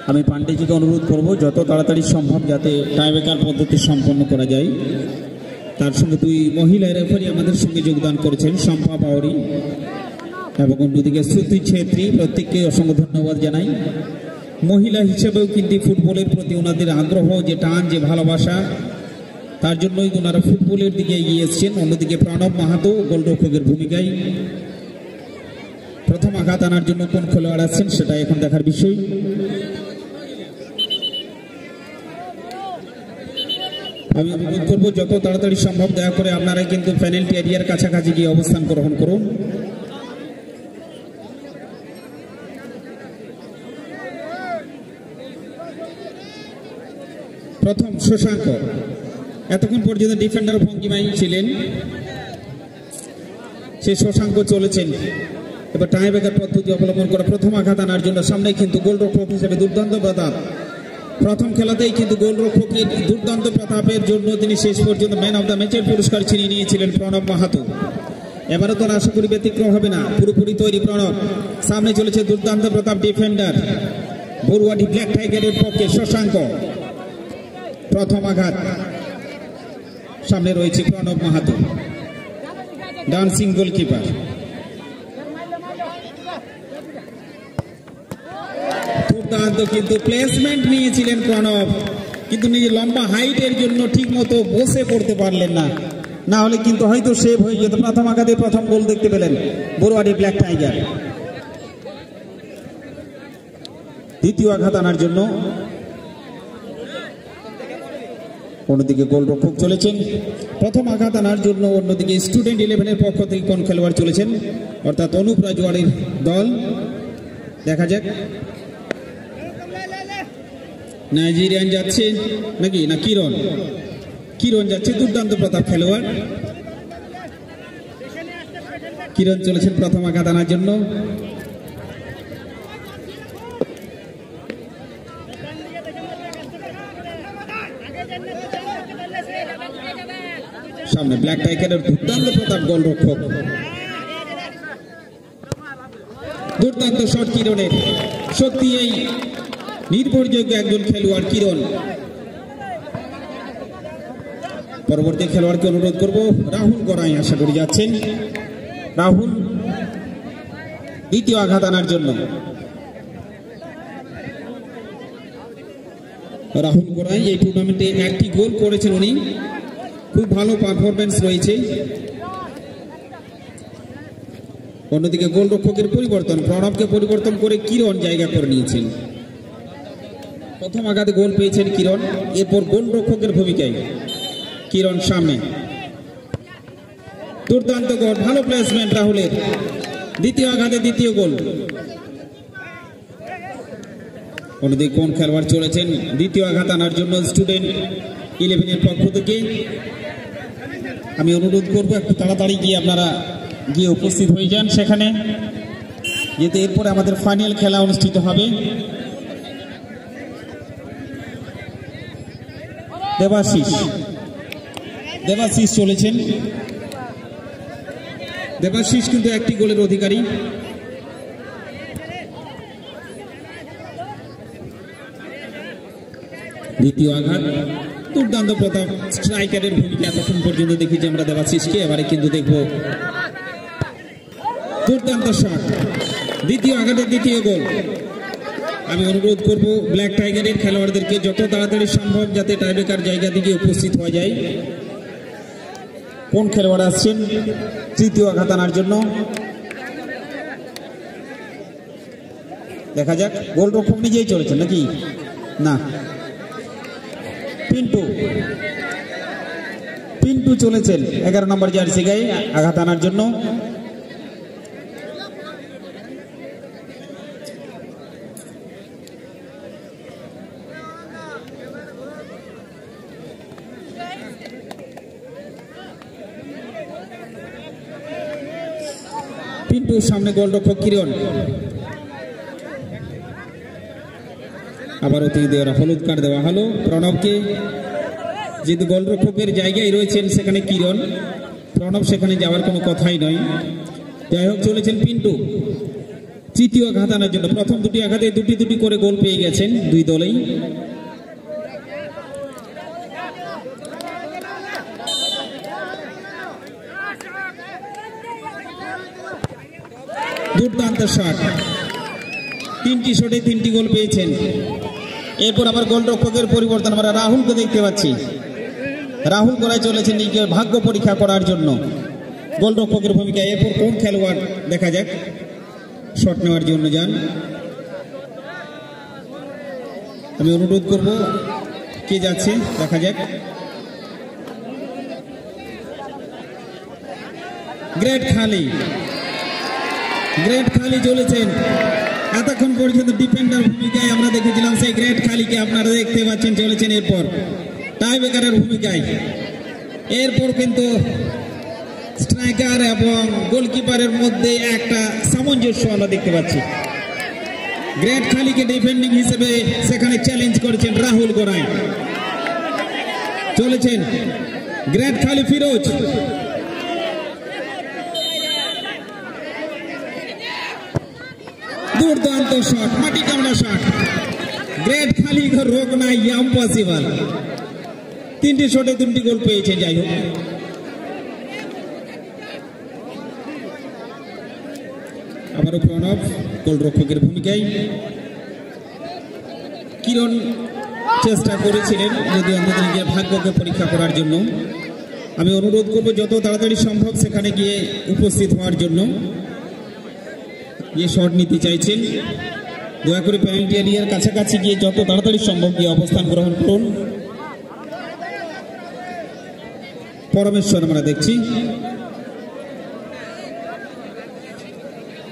আমি পান্ডেজিকে অনুরোধ করব যত তাড়াতাড়ি সম্ভব যাতে টাইব্রেকার পদ্ধতি সম্পন্ন করা যায়। তার সঙ্গে দুই মহিলা রেফারি আমাদের সঙ্গে যোগদান করেছেন, শম্পা পাওয়ারি এবং অন্যদিকে শ্রুতি ছেত্রী। প্রত্যেককে অসংখ্য ধন্যবাদ জানাই। মহিলা হিসেবেও কিন্তু ফুটবলের প্রতি ওনাদের আগ্রহ, যে টান, যে ভালোবাসা, তার জন্যই ওনারা ফুটবলের দিকে এগিয়ে এসছেন। অন্যদিকে প্রণব মাহাতো গোলরক্ষকের ভূমিকায়। প্রথম আঘাত আনার জন্য কোন খেলোয়াড় আছেন সেটা এখন দেখার বিষয়। আমি অনুরোধ করবো যত তাড়াতাড়ি সম্ভব দয়া করে আপনারা কিন্তু পেনাল্টি এরিয়ার কাছাকাছি গিয়ে অবস্থান গ্রহণ করুন। প্রথম শশাঙ্ক এতক্ষণ পর্যন্ত ডিফেন্ডার ভঙ্গিমাই ছিলেন, সে শশাঙ্ক চলেছেন। এবার টাইব্রেকার পদ্ধতি অবলম্বন করে প্রথম আঘাত আনার জন্য সামনে কিন্তু গোলরক্ষক হিসেবে দুর্দান্ত প্রতাপ। প্রথম খেলাতেই কিন্তু গোলরক্ষকের দুর্দান্ত প্রতাপের জন্য তিনি শেষ পর্যন্ত ম্যান অব দ্য ম্যাচের পুরস্কার ছিনিয়ে নিয়েছিলেন প্রণব মাহাতো। এবারও তো আশা করি ব্যতিক্রম হবে না, পুরোপুরি তৈরি প্রণব। সামনে চলেছে দুর্দান্ত প্রতাপ ডিফেন্ডার বড়ুয়াডি ব্ল্যাক টাইগারের পক্ষে শশাঙ্ক। প্রথম আঘাত, সামনে রয়েছে প্রণব মাহাতো, ডান্সিং গোলকিপার। দুর্দান্ত কিন্তু প্লেসমেন্ট নিয়েছিলেন প্রণব, কিন্তু নিজের লম্বা হাইটের জন্য ঠিক মতো বসে পড়তে পারলেন না, না হলে কিন্তু হয়তো সেভ হয়ে যেত। প্রথম আঘাতে প্রথম গোল দেখতে পেলেন বড়ুয়াডি ব্ল্যাক টাইগার। দ্বিতীয় আঘাত আনার জন্য অন্যদিকে গোলরক্ষক চলেছেন। প্রথম আঘাত আনার জন্য অন্যদিকে স্টুডেন্ট 11-এর পক্ষ থেকে কোন খেলোয়াড় চলেছেন, অর্থাৎ অনুপ রাজওয়াড়ির দল। দেখা যাক নাইজেরিয়ান যাচ্ছে নাকি না কিরণ, কিরণ যাচ্ছে। দুর্দান্ত প্রতাপ খেলোয়াড়, কিরণ চলেছেন প্রথম আঘাত আনার জন্য। সামনে ব্ল্যাক টাইগারের দুর্দান্ত প্রতাপ গোলরক্ষক, দুর্দান্ত শট কিরণের। সত্যি এই নির্ভরযোগ্য একজন খেলোয়াড় কিরণ। পরবর্তী খেলোয়াড়কে অনুরোধ করব রাহুল গড়াই, আশা করি যাচ্ছেন রাহুল দ্বিতীয় আঘাত আনার জন্য। রাহুল গড়াই এই টুর্নামেন্টে একটি গোল করেছেন উনি, খুব ভালো পারফরমেন্স রয়েছে। অন্যদিকে গোলরক্ষকের পরিবর্তন, প্রণবকে পরিবর্তন করে কিরণ জায়গা করে নিয়েছেন। প্রথম আঘাতে গোল পেয়েছেন কিরণ, এরপর গোলরক্ষকের ভূমিকায় কিরণ সামনে। দুর্দান্ত গোল, ভালো প্লেসমেন্ট রাহুলের। দ্বিতীয় আঘাতে দ্বিতীয় গোল। অন্যদিকে কোন খেলোয়াড় চলেছেন দ্বিতীয় আঘাত আনার জন্য স্টুডেন্ট 11-এর পক্ষ থেকে। আমি অনুরোধ করবো একটু তাড়াতাড়ি গিয়ে আপনারা গিয়ে উপস্থিত হয়ে যান সেখানে, যেতে এরপরে আমাদের ফাইনাল খেলা অনুষ্ঠিত হবে। দেবাশিস চলেছেন। দেবাশিস কিন্তু একটি গোলের অধিকারী। দ্বিতীয় আঘাত, দুর্দান্ত প্রতাপ স্ট্রাইকারের ভূমিকা এতক্ষণ পর্যন্ত দেখেছি আমরা দেবাশিসকে, এবারে কিন্তু দেখব দুর্দান্ত শট। দ্বিতীয় আঘাতের দ্বিতীয় গোল। আমি অনুরোধ করব ব্ল্যাক টাইগারের খেলোয়াড়দেরকে যত তাড়াতাড়ি সম্ভব যাতে টাইব্রেকার জায়গা থেকে উপস্থিত হওয়া যায়। কোন খেলোয়াড় আসছেন তৃতীয় আঘাত আনার জন্য, দেখা যাক। গোলরক্ষক নিজেই চলেছেন নাকি না, পিন্টু চলেছেন 11 নম্বর জার্সি গায়ে আঘাত আনার জন্য। পিন্টুর সামনে গোলরক্ষক কিরণ। আবার অতি দেওয়া হলুদ কার্ড দেওয়া হলো প্রণবকে, যেহেতু গোলরক্ষকের জায়গায় রয়েছেন সেখানে কিরণ, প্রণব সেখানে যাওয়ার কোনো কথাই নয়। যাই হোক চলেছেন পিন্টু, তৃতীয় আঘাত আনার জন্য। প্রথম দুটি আঘাতে দুটি করে গোল পেয়ে গেছেন দুই দলেই। দুর্দান্ত শট, 3টি শটে 3টি গোল পেয়েছেন। এরপর আবার গোলরক্ষকের পরিবর্তন আমরা রাহুলকে দেখতে পাচ্ছি। রাহুল গড়ায় চলেছেন নিজের ভাগ্য পরীক্ষা করার জন্য গোলরক্ষকের ভূমিকা। এরপর কোন খেলোয়াড় দেখা যাক শট নেওয়ার জন্য যান। আমি অনুরোধ করব কে যাচ্ছে দেখা যাক। গ্রেট খালি চলেছেন। এতক্ষণ পর্যন্ত ডিফেন্ডার ভূমিকায় আমরা দেখেছিলাম সেই গ্রেট খালিকে আপনারা দেখতে পাচ্ছেন চলেছেন এরপর টাই ব্রেকারের ভূমিকায়। এরপর কিন্তু স্ট্রাইকার এবং গোলকিপারের মধ্যে একটা সামঞ্জস্য আমরা দেখতে পাচ্ছি। গ্রেট খালিকে ডিফেন্ডিং হিসেবে সেখানে চ্যালেঞ্জ করেছেন রাহুল গড়াই। চলেছেন গ্রেট খালি ফিরোজ, দুর্দান্ত শট, মাটি কামড়া শট। গ্রেট খালি রোগ নাই, ইম্পসিবল। 3টি শটে 3টি গোল পেয়েছে। যাই হোক, আবারও প্রণব গোলরক্ষকের ভূমিকায়। কিরণ চেষ্টা করেছিলেন যদি অন্তত নিজের ভাগ্যকে পরীক্ষা করার জন্য। আমি অনুরোধ করব যত তাড়াতাড়ি সম্ভব সেখানে গিয়ে উপস্থিত হওয়ার জন্য। যে শট নিতে চাইছেন দয়া করে পেনাল্টি এরিয়ার কাছাকাছি গিয়ে যত তাড়াতাড়ি সম্ভব গিয়ে অবস্থান গ্রহণ করুন। পরমেশ্বর আমরা দেখছি,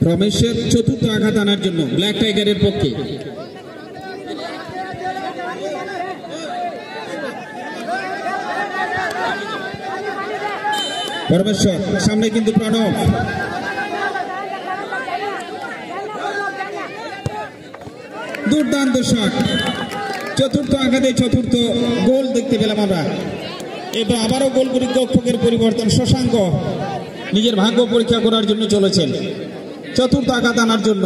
রমেশের চতুর্থ আঘাত আনার জন্য ব্ল্যাক টাইগারের পক্ষে। পরমেশ্বর সামনে কিন্তু প্রণব, দুর্দান্ত শট। চতুর্থ আঘাতে চতুর্থ গোল দেখতে পেলাম আমরা। এবার আবারও গোল রক্ষকের পরিবর্তন। শশাঙ্ক নিজের ভাগ্য পরীক্ষা করার জন্য চলেছেন চতুর্থ আঘাত আনার জন্য।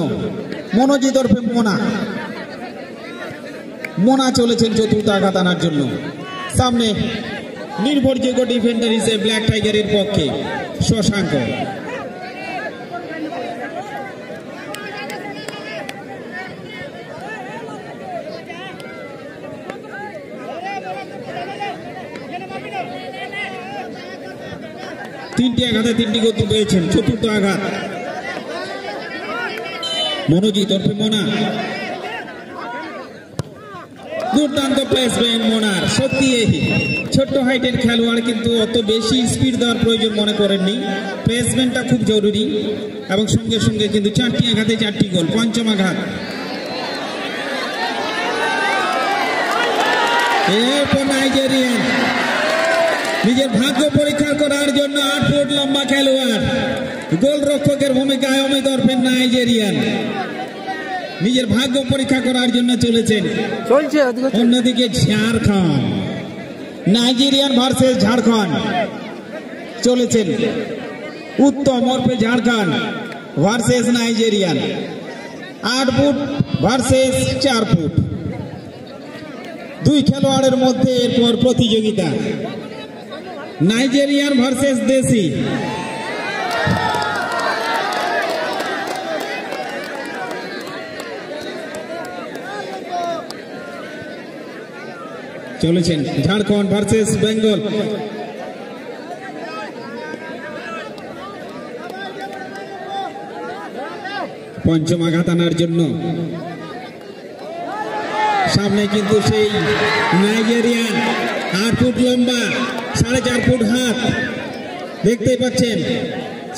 মনোজিৎ ওরফে মোনা চলেছেন চতুর্থ আঘাত আনার জন্য। সামনে নির্ভরযোগ্য ডিফেন্ডার হিসেবে ব্ল্যাক টাইগারের পক্ষে শশাঙ্ক। তিনটি আঘাতে 3টি গোল পেয়েছেন। চতুর্থ আঘাত মনোজিৎ ওরফে মোনা, দুর্দান্ত প্লেসমেন্ট মোনার। সত্যি ছোট্ট হাইটের খেলোয়াড় কিন্তু অত বেশি স্পিড দেওয়ার প্রয়োজন মনে করেননি। প্লেসমেন্টটা খুব জরুরি এবং সঙ্গে সঙ্গে কিন্তু 4টি আঘাতে 4টি গোল। পঞ্চম আঘাত, এরপর নাইজেরিয়ান নিজের ভাগ্য পরীক্ষা করার জন্য 8 ফুট লম্বা খেলোয়াড় গোলরক্ষকের ভূমিকায় অমিত ওরফে নাইজেরিয়ান নিজের ভাগ্য পরীক্ষা করার জন্য চলেছেন। অন্যদিকে ঝাড়খণ্ড, নাইজেরিয়ান ভার্সেস ঝাড়খণ্ড চলেছেন। উত্তম ওরফে Jharkhand versus Nigerian. 8 foot versus 4 foot, 2 খেলোয়াড়ের মধ্যে এরপর প্রতিযোগিতা। নাইজেরিয়ান ভার্সেস দেশি। চলেছেন ঝাড়খণ্ড ভার্সেস বেঙ্গল। পঞ্চম আঘাত আনার জন্য সামনে কিন্তু সেই নাইজেরিয়ান 8 ফুট লম্বা 4.5 ফুট হাত দেখতেই পাচ্ছেন।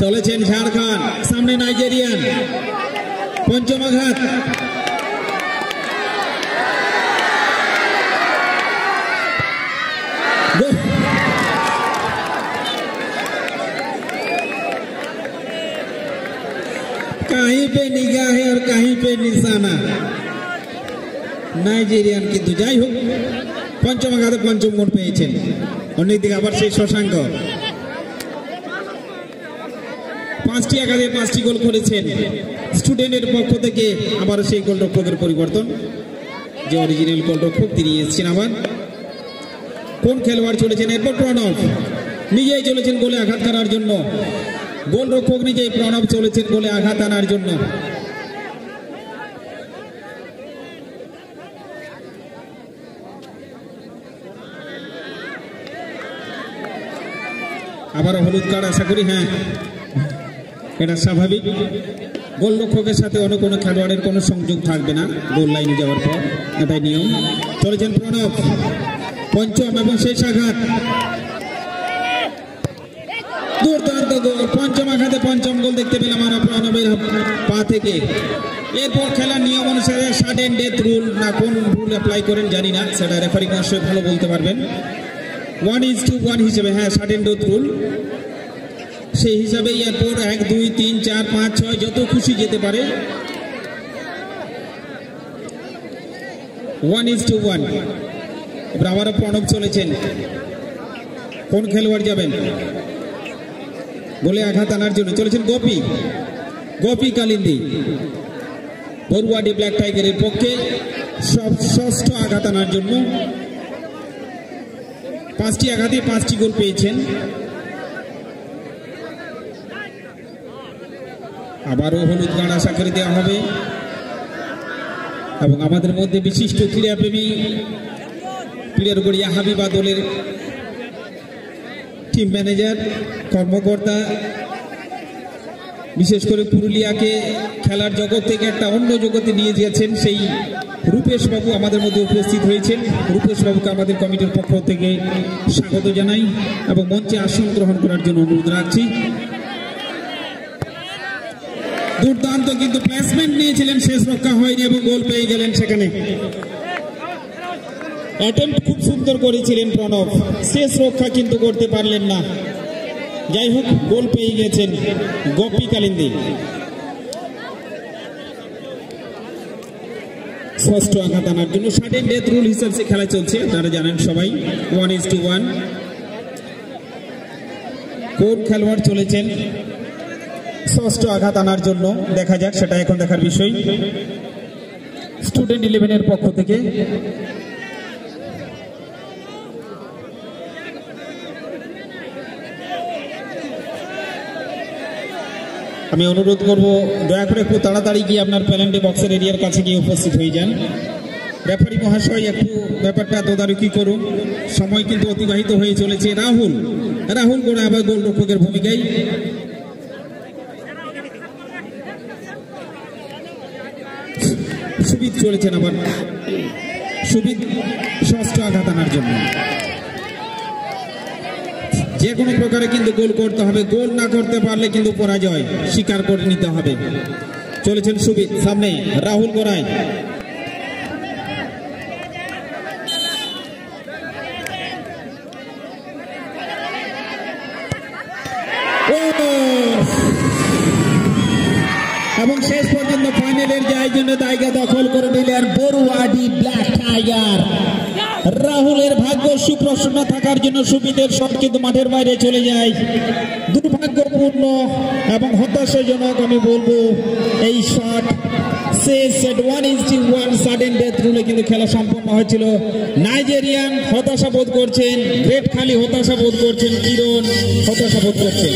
চলেছেন ঝাড়খণ্ড, সামনে নাইজেরিয়ান। পঞ্চম আঘাত, कहीं पे निगाह है और कहीं पे निशाना नाइजेरियान কিন্তু যাই হোক পঞ্চম আঘাতে পঞ্চম গোল পেয়েছেন। অন্যদিকে আবার সেই শশাঙ্ক 5টি আঘাতে 5টি গোল করেছেন স্টুডেন্টের পক্ষ থেকে। আবারও সেই গোলরক্ষকের পরিবর্তন, যে অরিজিনাল গোলরক্ষক তিনি এসেছেন। আবার কোন খেলোয়াড় চলেছেন? এরপর প্রণব নিজেই চলেছেন গোলে আঘাত করার জন্য। গোলরক্ষক নিজেই প্রণব চলেছেন গোলে আঘাত আনার জন্য। আবারও হলুদ কার্ড আশা করি, হ্যাঁ এটা স্বাভাবিক। গোলরক্ষকের সাথে অন্য কোনো খেলোয়াড়ের কোনো সংযোগ থাকবে না গোল লাইনে যাওয়ার পর, এটাই নিয়ম। চলেছেন প্রণব, পঞ্চম এবং শেষ আঘাত। দুর্দান্ত গোল, পঞ্চম আঘাতে পঞ্চম গোল দেখতে পেলাম আমরা প্রণবের পা থেকে। এরপর খেলার নিয়ম অনুসারে সাডেন ডেথ রুল না কোন রুল অ্যাপ্লাই করেন জানি না, সেটা রেফারি মহাশয় ভালো বলতে পারবেন। 1:1 হিসেবে, হ্যাঁ সাডেন ডেথ রুল সেই হিসাবে। এরপর 1, 2, 3, 4, 5, 6 যত খুশি যেতে পারে। 1:1। এবার আবারও প্রণব চলেছেন। কোন খেলোয়াড় যাবেন গোলে আঘাত আনার জন্য? চলেছেন গোপী কালিন্দী, বরুয়াডি ব্ল্যাক টাইগারের পক্ষে ষষ্ঠ আঘাত আনার জন্য। 5টি আঘাতে 5টি গোল পেয়েছেন। আবারও হলুদ কার্ড আশা করে দেওয়া হবে। এবং আমাদের মধ্যে বিশিষ্ট ক্রীড়াপ্রেমী প্লেয়ার গড়িয়া হাবিবা দলের টিম ম্যানেজার, কর্মকর্তা, বিশেষ করে পুরুলিয়াকে খেলার জগৎ থেকে একটা অন্য জগতে নিয়ে গিয়েছেন সেই রূপেশ বাবু আমাদের মধ্যে উপস্থিত হয়েছেন। রূপেশ বাবুকে আমাদের কমিটির পক্ষ থেকে স্বাগত জানাই এবং মঞ্চে আসন গ্রহণ করার জন্য অনুরোধ রাখছি। দুর্দান্ত কিন্তু প্লেসমেন্ট নিয়েছিলেন, শেষ রক্ষা হয়নি এবং গোল পেয়ে গেলেন সেখানে। অ্যাটেম্প্ট খুব সুন্দর করেছিলেন প্রণব, শেষ রক্ষা কিন্তু করতে পারলেন না। যাই হোক, গোল পেয়ে গেছেন গোপী কালিন্দী। ষষ্ঠ আঘাত আনার জন্য সাডেন ডেথ রুল হিসাবে খেলা চলছে, আপনারা জানেন সবাই। 1:1। কোন খেলোয়াড় চলেছেন ষষ্ঠ আঘাত আনার জন্য? দেখা যাক, সেটা এখন দেখার বিষয়। স্টুডেন্ট 11-এর পক্ষ থেকে আমি অনুরোধ করব দয়া করে একটু তাড়াতাড়ি গিয়ে আপনার পেনাল্টি বক্সের এরিয়ার কাছে গিয়ে উপস্থিত হয়ে যান। রেফারি মহাশয় একটু ব্যাপারটা তদারকি করুন, সময় কিন্তু অতিবাহিত হয়ে চলেছে। রাহুল করে আবার গোলরক্ষকের ভূমিকায়। সুবিদ চলেছেন আবার, সুবিদ ষষ্ঠ আঘাত আনার জন্য। যে কোনো প্রকারে কিন্তু গোল করতে হবে, গোল না করতে পারলে কিন্তু পরাজয় স্বীকার করে নিতে হবে। চলেছেন সুবিদ, সামনে রাহুল গোড়ায়। এবং শেষ পর্যন্ত ফাইনালের জয়ের জন্য জায়গা দখল করে নিলেন বরুয়াডি ব্ল্যাক টাইগার। রাহুলের ভাগ্য সুপ্রসন্ন থাকার জন্য সুবিধের শট কিন্তু মাঠের বাইরে চলে যায়। দুর্ভাগ্যপূর্ণ এবং হতাশাজনক আমি বলবো এই শট। শেষ সেট 1:1 সাডেন ডেথ রুলে কিন্তু খেলা সম্পন্ন হয়েছিল। নাইজেরিয়ান হতাশা বোধ করছেন, গ্রেট খালি হতাশা বোধ করছেন, কিরণ হতাশা বোধ করছেন।